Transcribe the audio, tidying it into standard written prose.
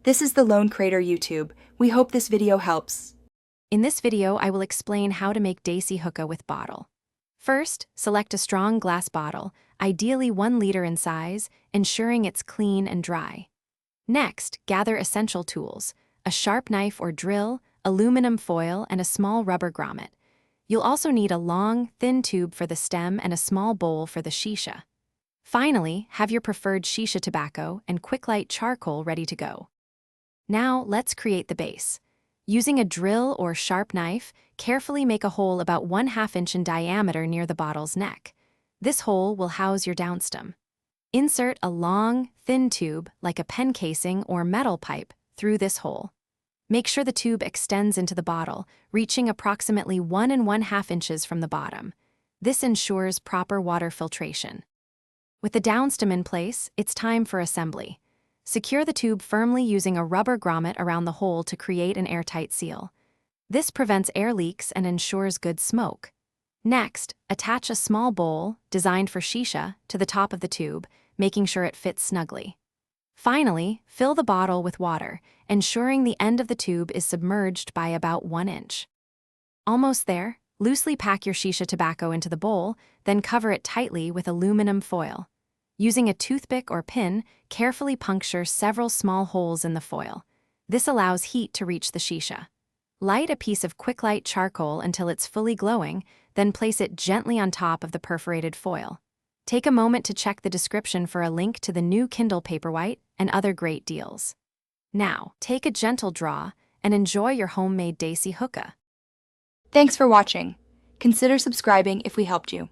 This is the Lone Crater YouTube. We hope this video helps. In this video, I will explain how to make Desi Hookah with bottle. First, select a strong glass bottle, ideally 1 liter in size, ensuring it's clean and dry. Next, gather essential tools, a sharp knife or drill, aluminum foil, and a small rubber grommet. You'll also need a long, thin tube for the stem and a small bowl for the shisha. Finally, have your preferred shisha tobacco and quick-light charcoal ready to go. Now, let's create the base. Using a drill or sharp knife, carefully make a hole about 1/2 inch in diameter near the bottle's neck. This hole will house your downstem. Insert a long, thin tube, like a pen casing or metal pipe, through this hole. Make sure the tube extends into the bottle, reaching approximately 1 1/2 inches from the bottom. This ensures proper water filtration. With the downstem in place, it's time for assembly. Secure the tube firmly using a rubber grommet around the hole to create an airtight seal. This prevents air leaks and ensures good smoke. Next, attach a small bowl, designed for shisha, to the top of the tube, making sure it fits snugly. Finally, fill the bottle with water, ensuring the end of the tube is submerged by about 1 inch. Almost there, loosely pack your shisha tobacco into the bowl, then cover it tightly with aluminum foil. Using a toothpick or pin, carefully puncture several small holes in the foil. This allows heat to reach the shisha. Light a piece of quick-light charcoal until it's fully glowing, then place it gently on top of the perforated foil. Take a moment to check the description for a link to the new Kindle Paperwhite and other great deals. Now, take a gentle draw and enjoy your homemade Desi Hookah. Thanks for watching. Consider subscribing if we helped you.